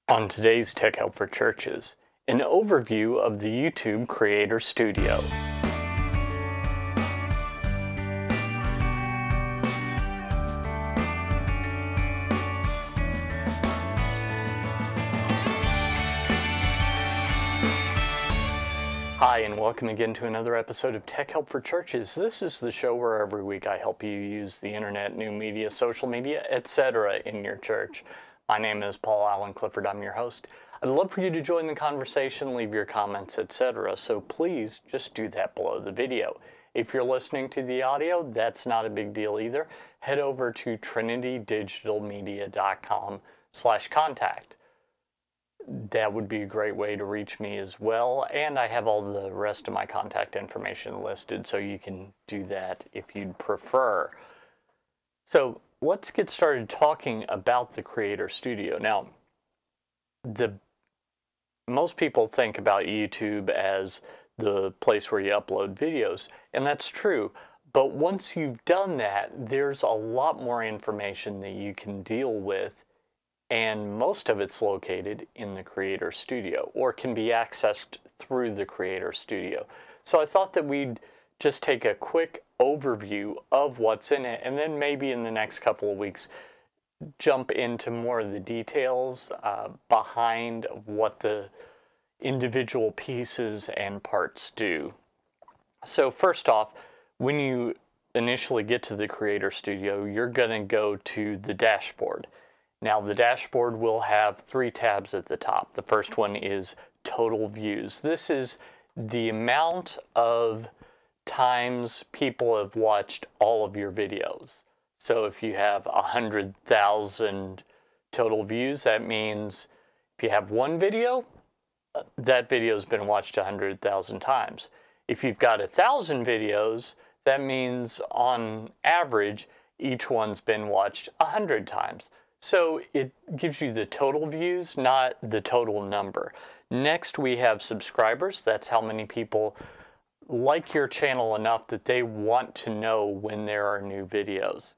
On today's Tech Help for Churches, an overview of the YouTube Creator Studio. Hi, and welcome again to another episode of Tech Help for Churches. This is the show where every week I help you use the internet, new media, social media, etc. in your church. My name is Paul Allen Clifford. I'm your host. I'd love for you to join the conversation, leave your comments, etc. So please just do that below the video. If you're listening to the audio, that's not a big deal either. Head over to trinitydigitalmedia.com/contact. That would be a great way to reach me as well. And I have all the rest of my contact information listed, so you can do that if you'd prefer. So let's get started talking about the Creator Studio. Now, most people think about YouTube as the place where you upload videos, and that's true. But once you've done that, there's a lot more information that you can deal with, and most of it's located in the Creator Studio or can be accessed through the Creator Studio. So I thought that we'd just take a quick overview of what's in it, and then maybe in the next couple of weeks jump into more of the details behind what the individual pieces and parts do. So first off, when you initially get to the Creator Studio, you're going to go to the dashboard. Now, the dashboard will have three tabs at the top. The first one is Total Views. This is the amount of times people have watched all of your videos. So if you have 100,000 total views, that means if you have one video, that video's been watched 100,000 times. If you've got 1,000 videos, that means on average, each one's been watched 100 times. So it gives you the total views, not the total number. Next, we have subscribers. That's how many people like your channel enough that they want to know when there are new videos.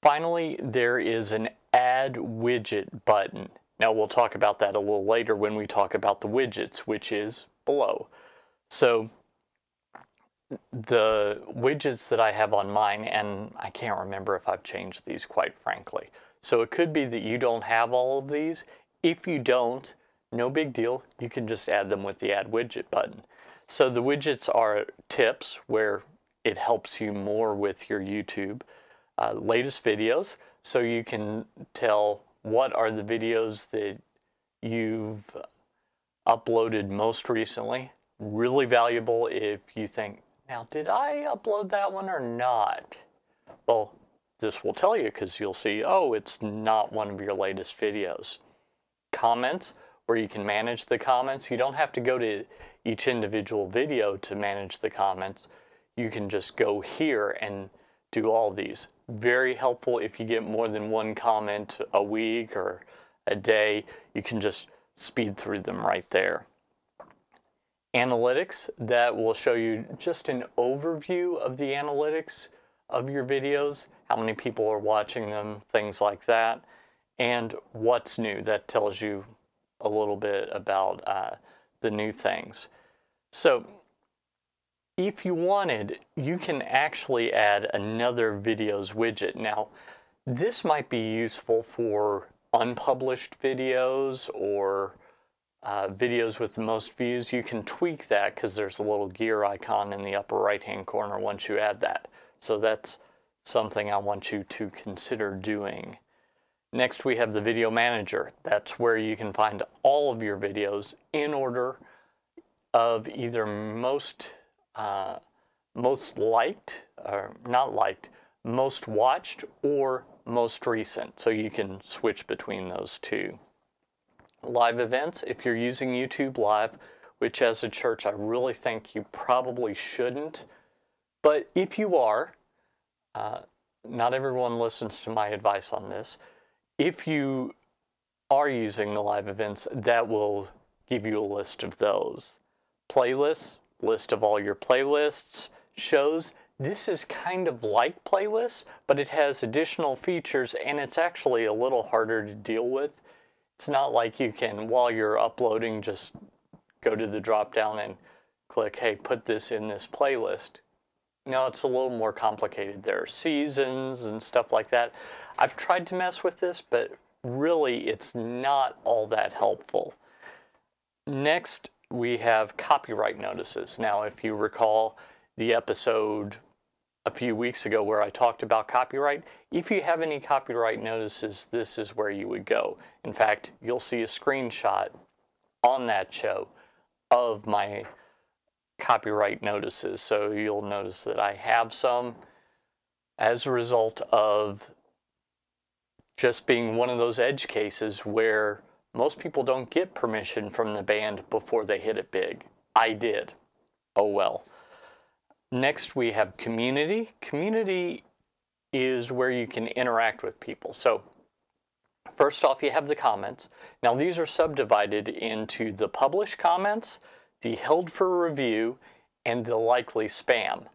Finally, there is an Add Widget button. Now, we'll talk about that a little later when we talk about the widgets, which is below. So the widgets that I have on mine, and I can't remember if I've changed these, quite frankly. So it could be that you don't have all of these. If you don't, no big deal. You can just add them with the Add Widget button. So the widgets are tips, where it helps you more with your YouTube. Latest videos, so you can tell what are the videos that you've uploaded most recently. Really valuable if you think, now, did I upload that one or not? Well, this will tell you, because you'll see, oh, it's not one of your latest videos. Comments, where you can manage the comments. You don't have to go to each individual video to manage the comments. You can just go here and do all these. Very helpful if you get more than one comment a week or a day. You can just speed through them right there. Analytics, that will show you just an overview of the analytics of your videos, how many people are watching them, things like that. And what's new, that tells you a little bit about the new things. So if you wanted, you can actually add another videos widget. Now, this might be useful for unpublished videos or videos with the most views. You can tweak that because there's a little gear icon in the upper right-hand corner once you add that. So that's something I want you to consider doing. Next, we have the Video Manager. That's where you can find all of your videos in order of either most liked, or not liked, most watched, or most recent. So you can switch between those two. Live events, if you're using YouTube Live, which as a church I really think you probably shouldn't, but if you are, not everyone listens to my advice on this. If you are using the live events, that will give you a list of those. Playlists, list of all your playlists. Shows, this is kind of like playlists, but it has additional features, and it's actually a little harder to deal with. It's not like you can, while you're uploading, just go to the drop down and click, hey, put this in this playlist. No, it's a little more complicated. There are seasons and stuff like that. I've tried to mess with this, but really it's not all that helpful. Next, we have copyright notices. Now, if you recall the episode a few weeks ago where I talked about copyright, if you have any copyright notices, this is where you would go. In fact, you'll see a screenshot on that show of my copyright notices. So you'll notice that I have some as a result of just being one of those edge cases where most people don't get permission from the band before they hit it big. I did. Oh well. Next we have community. Community is where you can interact with people. So first off, you have the comments. Now these are subdivided into the published comments, the held for review, and the likely spam.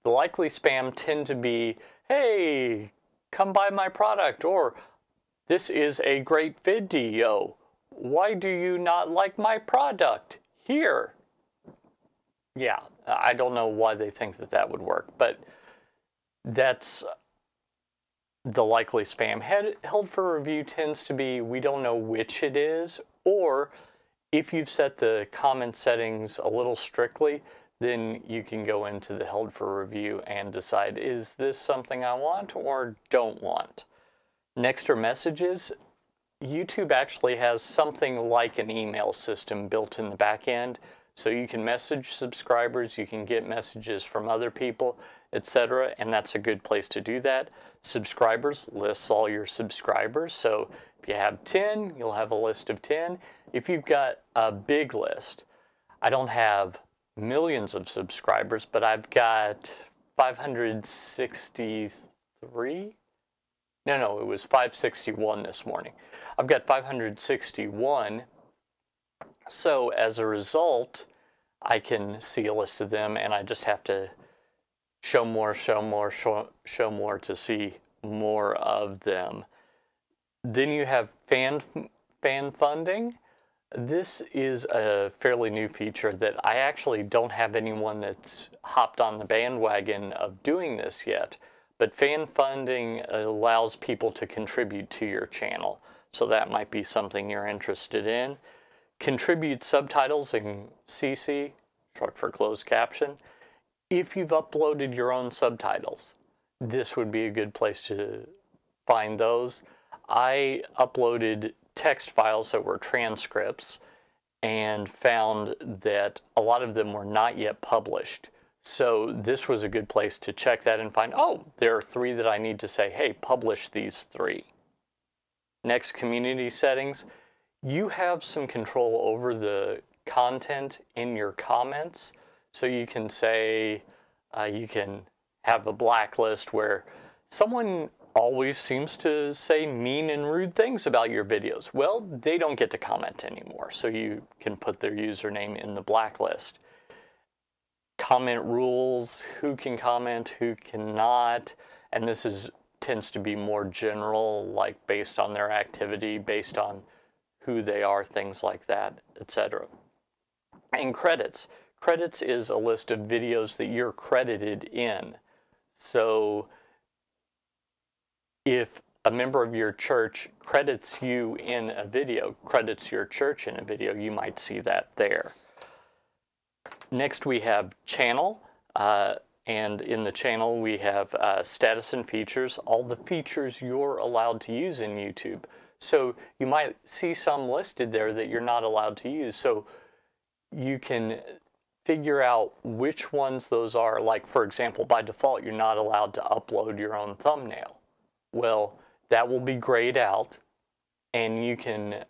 The likely spam tend to be, hey, come buy my product, or this is a great video. Why do you not like my product? Here. Yeah, I don't know why they think that that would work, but that's the likely spam. Held for review tends to be, we don't know which it is, or if you've set the comment settings a little strictly, then you can go into the held for review and decide, is this something I want or don't want? Next are messages. YouTube actually has something like an email system built in the back end. So you can message subscribers, you can get messages from other people, etc. And that's a good place to do that. Subscribers lists all your subscribers. So if you have 10, you'll have a list of 10. If you've got a big list, I don't have millions of subscribers, but I've got 563. No, it was 561 this morning. I've got 561. So as a result, I can see a list of them, and I just have to show more to see more of them. Then you have fan funding. This is a fairly new feature that I actually don't have anyone that's hopped on the bandwagon of doing this yet. But fan funding allows people to contribute to your channel. So that might be something you're interested in. Contribute subtitles in CC, short for closed caption. If you've uploaded your own subtitles, this would be a good place to find those. I uploaded text files that were transcripts and found that a lot of them were not yet published. So this was a good place to check that and find, oh, there are 3 that I need to say, hey, publish these 3. Next, community settings. You have some control over the content in your comments. So you can say, you can have a blacklist where someone always seems to say mean and rude things about your videos. Well, they don't get to comment anymore. So you can put their username in the blacklist. Comment rules, who can comment, who cannot, and this tends to be more general, like based on their activity, based on who they are, things like that, etc. And credits. Credits is a list of videos that you're credited in. So if a member of your church credits you in a video, credits your church in a video, you might see that there. Next we have channel, and in the channel we have status and features, all the features you're allowed to use in YouTube. So you might see some listed there that you're not allowed to use. So you can figure out which ones those are. Like, for example, by default, you're not allowed to upload your own thumbnail. Well, that will be grayed out, and you can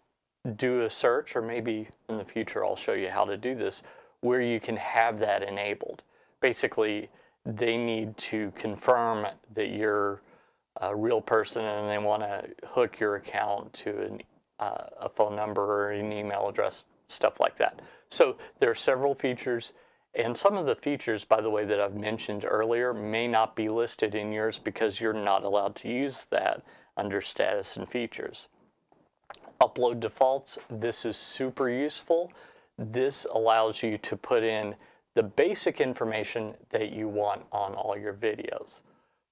do a search, or maybe in the future I'll show you how to do this, where you can have that enabled. Basically, they need to confirm that you're a real person and they want to hook your account to a phone number or an email address, stuff like that. So there are several features, and some of the features, by the way, that I've mentioned earlier may not be listed in yours because you're not allowed to use that under status and features. upload defaults. This is super useful. This allows you to put in the basic information that you want on all your videos.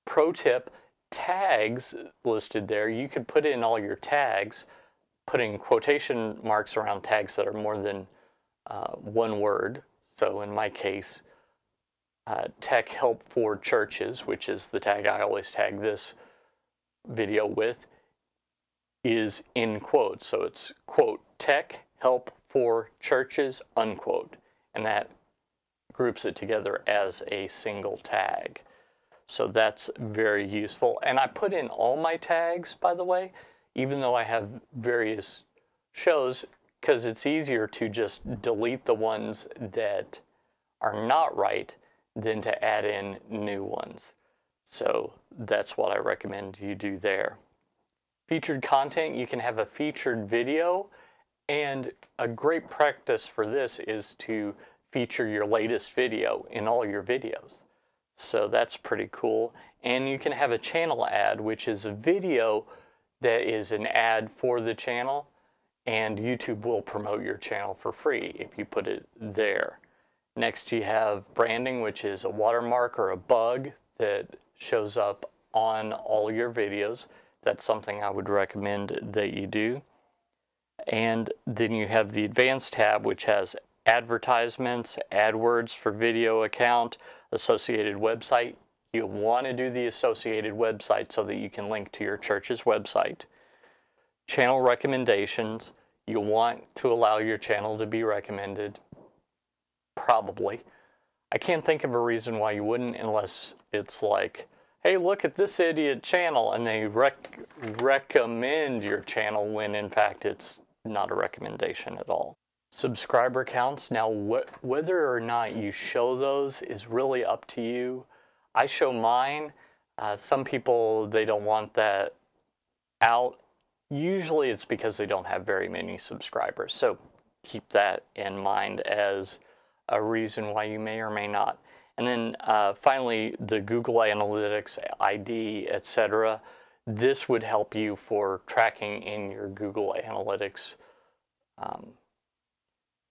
Pro tip, tags listed there. You could put in all your tags, putting quotation marks around tags that are more than one word. So in my case, tech help for churches, which is the tag I always tag this video with, is in quotes. So it's quote, tech help for churches, unquote. And that groups it together as a single tag. So that's very useful. And I put in all my tags, by the way, even though I have various shows, because it's easier to just delete the ones that are not right than to add in new ones. So that's what I recommend you do there. Featured content, you can have a featured video, and a great practice for this is to feature your latest video in all your videos. So that's pretty cool. And you can have a channel ad, which is a video that is an ad for the channel, and YouTube will promote your channel for free if you put it there. Next, you have branding, which is a watermark or a bug that shows up on all your videos. That's something I would recommend that you do. And then you have the advanced tab, which has advertisements, AdWords for video account, associated website. You want to do the associated website so that you can link to your church's website. Channel recommendations. You want to allow your channel to be recommended. Probably. I can't think of a reason why you wouldn't, unless it's like, hey, look at this idiot channel, and they recommend your channel when in fact it's not a recommendation at all. Subscriber counts. Now, whether or not you show those is really up to you. I show mine. Some people, they don't want that out. Usually it's because they don't have very many subscribers. So keep that in mind as a reason why you may or may not. And then finally, the Google Analytics ID, etc. This would help you for tracking in your Google Analytics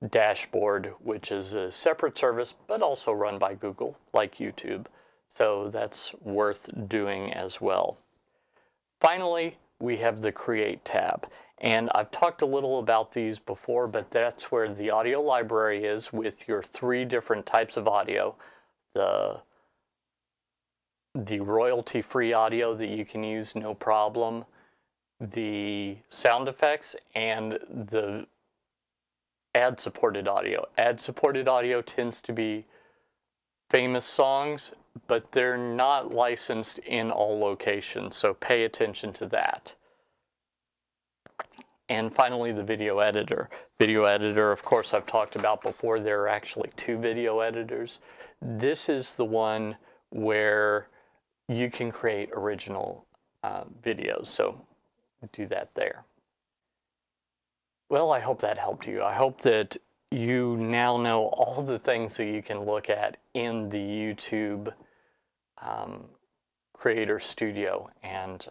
dashboard, which is a separate service, but also run by Google, like YouTube. So that's worth doing as well. Finally, we have the Create tab. And I've talked a little about these before, but that's where the audio library is with your 3 different types of audio. The royalty-free audio that you can use no problem, the sound effects, and the ad-supported audio. Ad-supported audio tends to be famous songs, but they're not licensed in all locations, so pay attention to that. And finally, the video editor. Video editor, of course, I've talked about before. There are actually 2 video editors. This is the one where you can create original videos, so do that there. Well, I hope that helped you. I hope that you now know all the things that you can look at in the YouTube Creator Studio and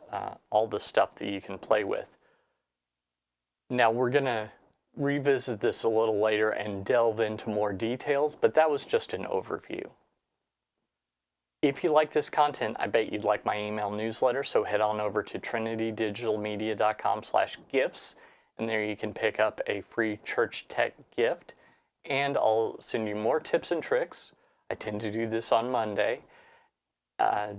all the stuff that you can play with. Now, we're going to revisit this a little later and delve into more details, but that was just an overview. If you like this content, I bet you'd like my email newsletter, so head on over to trinitydigitalmedia.com/gifts, and there you can pick up a free church tech gift, and I'll send you more tips and tricks. I tend to do this on Monday,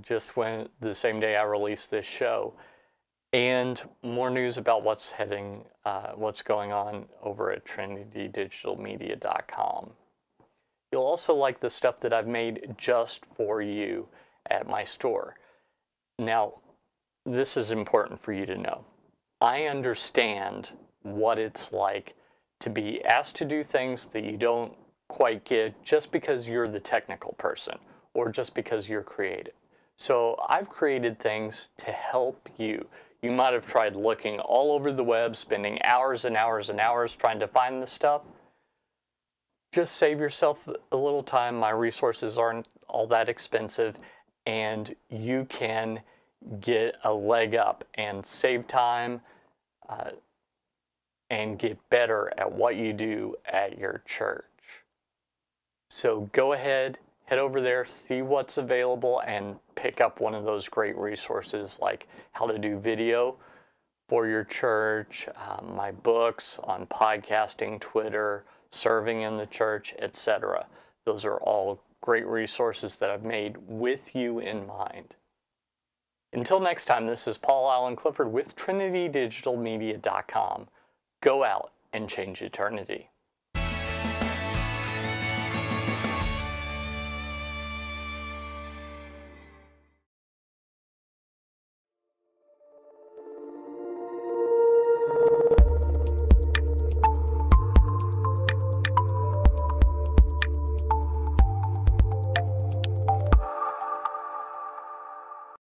just when the same day I release this show, and more news about what's going on over at trinitydigitalmedia.com. You'll also like the stuff that I've made just for you at my store. Now, this is important for you to know. I understand what it's like to be asked to do things that you don't quite get just because you're the technical person or just because you're creative. So I've created things to help you. You might have tried looking all over the web, spending hours and hours and hours trying to find this stuff. Just save yourself a little time. My resources aren't all that expensive, and you can get a leg up and save time, and get better at what you do at your church. So go ahead, head over there, see what's available, and pick up one of those great resources like how to do video for your church, my books on podcasting, Twitter, serving in the church, etc. Those are all great resources that I've made with you in mind. Until next time, this is Paul Allen Clifford with TrinityDigitalMedia.com. Go out and change eternity.